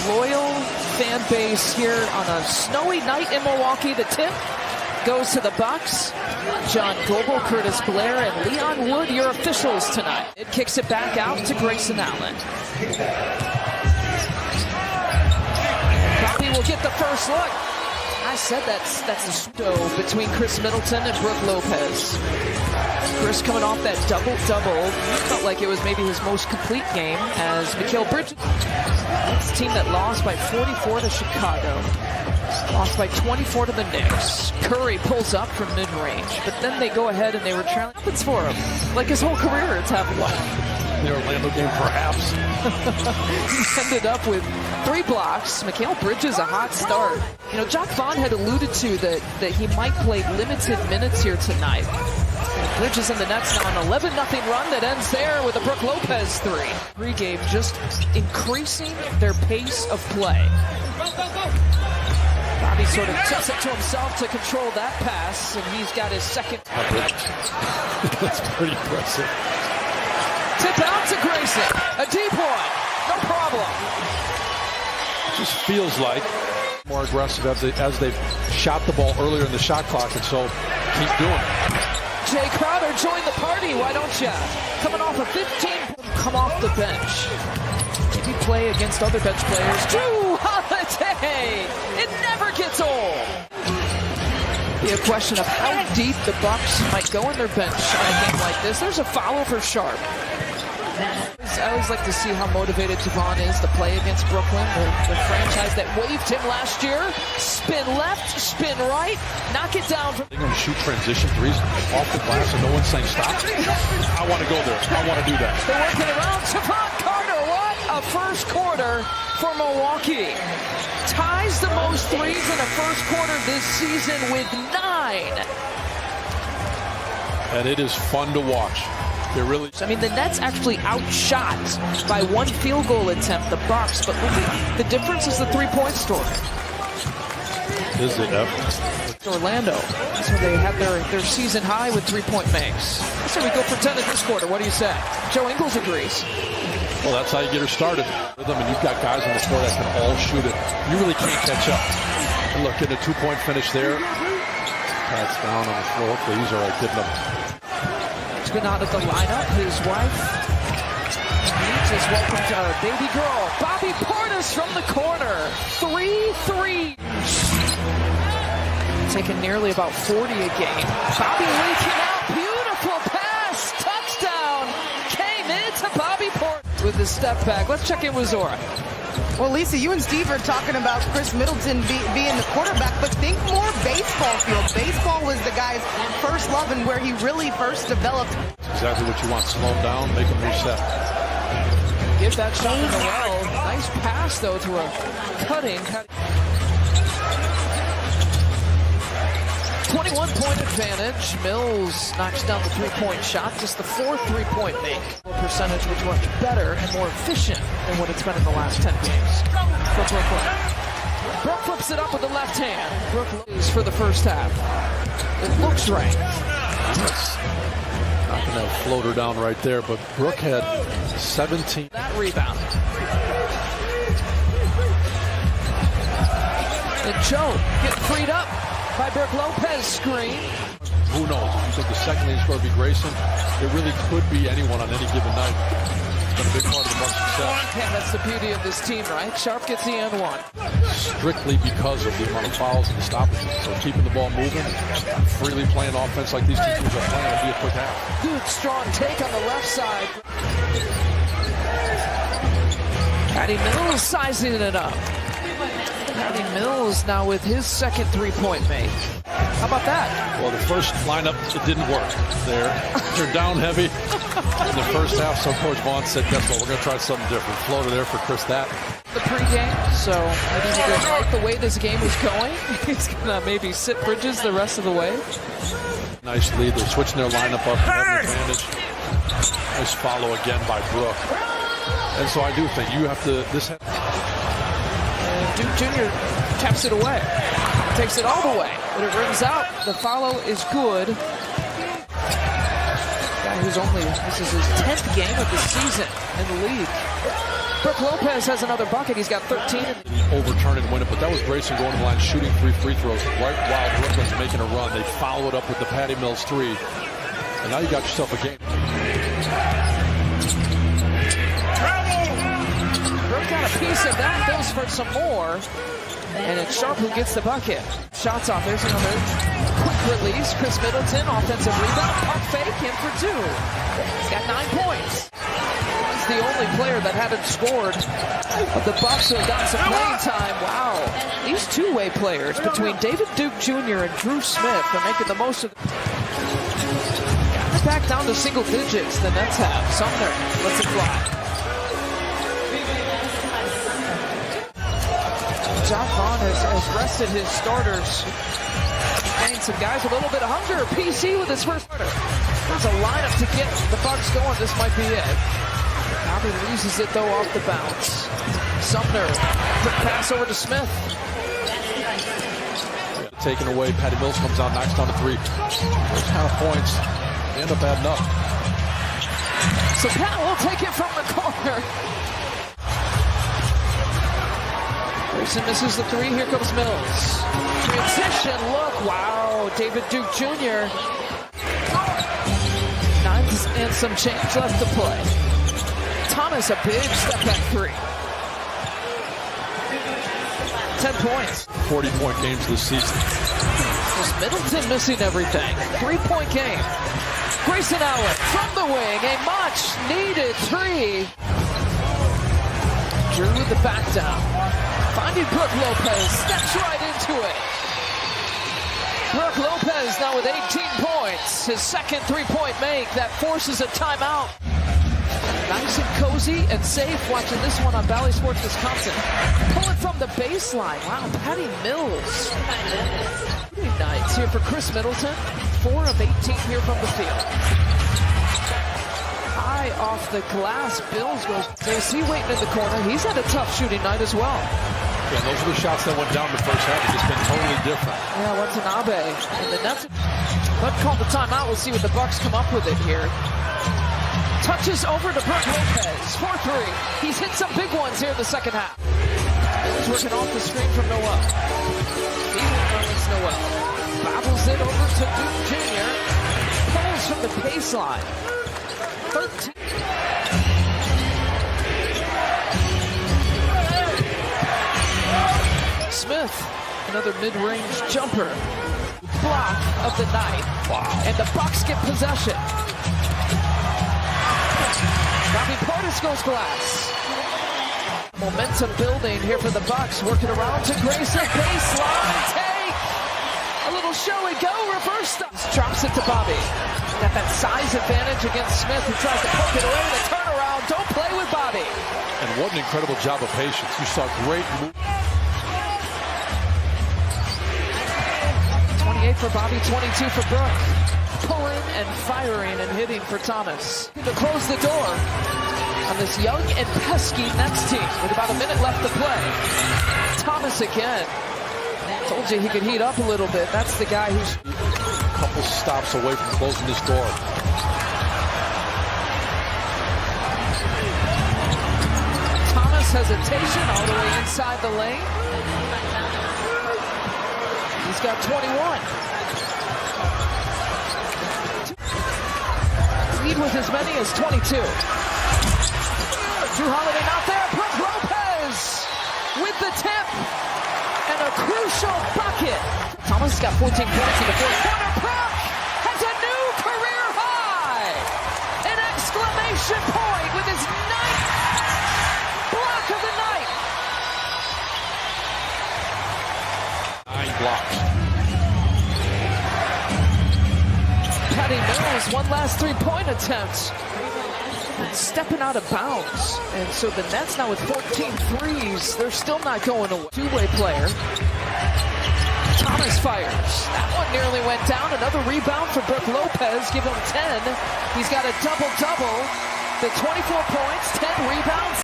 loyal fan base here on a snowy night in Milwaukee. The tip goes to the Bucks. John Goebel, Curtis Blair, and Leon Wood, your officials tonight. It kicks it back out to Grayson Allen. Bobby will get the first look. I said that's a stow between Chris Middleton and Brook Lopez. Chris coming off that double-double. Felt like it was maybe his most complete game as Mikal Bridges. That's a team that lost by 44 to Chicago. Lost by 24 to the Knicks. Curry pulls up from mid-range, but then they go ahead and they were trailing. Happens for him. Like his whole career, it's happened. The Orlando game, perhaps. He ended up with 3 blocks. Mikal Bridges, a hot start. You know, Jock Vaughn had alluded to that he might play limited minutes here tonight. And Bridges in the Nets now an 11-0 run that ends there with a Brook Lopez 3. Pre-game just increasing their pace of play. Bobby sort of tips it to himself to control that pass, and he's got his second. That's pretty impressive. Tip out to Grayson. A deep one. No problem. Just feels like more aggressive as they've shot the ball earlier in the shot clock, and so keep doing it. Jay Crowder joined the party, why don't you? Coming off a 15, come off the bench. Maybe play against other bench players. Drew Holiday! It never gets old. Be a question of how deep the Bucks might go in their bench on a game like this. There's a foul for Sharp. I always like to see how motivated Javon is to play against Brooklyn, the franchise that waived him last year. Spin left, spin right, knock it down. They're going to shoot transition threes off the glass and no one's saying stop. I want to go there. I want to do that. They're working around. Javon Carter, what a first quarter for Milwaukee. Ties the most threes in a first quarter this season with 9. And it is fun to watch. I mean, the Nets actually outshot by 1 field goal attempt the Bucks, but look at the difference is the 3-point story. Is it ever? Orlando, so they had their season high with 3-point makes. So we go for 10 in this quarter. What do you say? Joe Ingles agrees. Well, that's how you get her started with them, and you've got guys on the floor that can all shoot it. You really can't catch up. And look at the 2-point finish there. Pat's down on the floor. Hopefully he's all right getting up. He's been out of the lineup. His wife needs his welcome to our baby girl. Bobby Portis from the corner. 3 threes. Taking nearly about 40 a game. Bobby leaking out. Beautiful pass. Touchdown. Came into Bobby Portis with his step back. Let's check in with Zora. Well, Lisa, you and Steve are talking about Chris Middleton being the quarterback, but think more baseball field. Baseball was the guy's first love and where he really first developed. Exactly what you want. Slow him down, make him reset. Give that shot in the well. Nice pass, though, to a cutting. 21-point advantage. Mills knocks down the 3-point shot. Just the 4th 3-point make. Percentage was much better and more efficient than what it's been in the last 10 games for Brooklyn. Brook flips it up with the left hand. Brook loses for the first half. It looks right. Not going to float her down right there, but Brook had 17. That rebound. And Joe getting freed up by Brook Lopez screen. Who knows? I think the second lead is going to be Grayson. It really could be anyone on any given night. It's been a big part of the Bucks' success. Yeah, that's the beauty of this team, right? Sharp gets the and 1. Strictly because of the amount of fouls and the stoppages. So keeping the ball moving, freely playing offense like these two teams are playing, it'll be a quick half. Good strong take on the left side. Patty Mills sizing it up. Patty Mills now with his second 3-point make. How about that? Well, the first lineup, it didn't work. They're down heavy in the first half, so Coach Vaughn said, guess what, we're going to try something different. Floater there for Chris that. The pregame, so maybe he didn't like the way this game was going. He's going to maybe sit Bridges the rest of the way. Nice lead. They're switching their lineup up and have an advantage. Nice follow again by Brook. And so I do think you have to, Duke Jr. taps it away. Takes it all the way, but it rings out. The follow is good. Guy who's this is his 10th game of the season in the league. Brook Lopez has another bucket. He's got 13. Overturn and win it, but that was Grayson going to the line, shooting 3 free throws right while Brooklyn's making a run. They followed up with the Patty Mills 3, and now you got yourself a game. Brook got a piece of that, goes for some more, and it's Sharp who gets the bucket. Shots off. There's another quick release. Chris Middleton, offensive rebound, pump fake, in for 2. He's got 9 points. He's the only player that hadn't scored of the Bucks who have gotten some playing time. Wow. These two-way players between David Duke Jr. and Drew Smith are making the most of it. Back down to single digits, the Nets have. Sumner lets it fly. John Vaughn has rested his starters. Playing some guys with a little bit of hunger. PC with his first starter. There's a lineup to get the Bucks going. This might be it. Bobby loses it though off the bounce. Sumner, quick pass over to Smith. Taken away. Patty Mills comes out, knocks down to 3. Those kind of points end up adding up. So Pat will take it from the corner. Grayson misses the 3. Here comes Mills. Transition look. Wow. David Duke Jr. 9 and some change left to play. Thomas, a big step back 3. 10 points. 40-point games this season. Just Middleton missing everything. 3-point game. Grayson Allen from the wing. A much-needed 3. Drew with the back down. Finding Brook Lopez. Steps right into it. Brook Lopez now with 18 points. His second 3-point make. That forces a timeout. Nice and cozy and safe watching this one on Valley Sports Wisconsin. Pulling from the baseline. Wow, Patty Mills. Good nights here for Chris Middleton. 4 of 18 here from the field. High off the glass. Bills goes. JC waiting in the corner. He's had a tough shooting night as well. Yeah, those are the shots that went down the first half. It's just been totally different. Yeah, Watanabe. And the Nets. Let's call the timeout. We'll see what the Bucks come up with it here. Touches over to Brook Lopez. 4-3. He's hit some big ones here in the second half. He's working off the screen from Noel. Steven Noel. Bobbles it over to Duke Jr. Pulls from the baseline. 13. Smith, another mid-range jumper. Block of the night. Wow. And the Bucks get possession. Bobby Portis goes glass. Momentum building here for the Bucks. Working around to Grayson. Baseline take. A little show and go. Reverse stuff. Drops it to Bobby. Got that size advantage against Smith, who tries to poke it away. The turnaround. Don't play with Bobby. And what an incredible job of patience. You saw great move. 28 for Bobby, 22 for Brook. Pulling and firing and hitting for Thomas. To close the door on this young and pesky Nets team with about a minute left to play. Thomas again. Told you he could heat up a little bit. That's the guy who's a couple stops away from closing this door. Thomas hesitation all the way inside the lane. He's got 21. Lead with as many as 22. Drew Holiday not there. Brook Lopez with the tip and a crucial bucket. Thomas has got 14 points in the fourth quarter. Brook has a new career high. An exclamation point with his 9th block of the night. 9 blocks. Patty Mills, one last 3-point attempt. Stepping out of bounds. And so the Nets now with 14 threes. They're still not going away. Two-way player. Thomas fires. That one nearly went down. Another rebound for Brook Lopez. Give him 10. He's got a double-double. The 24 points, 10 rebounds.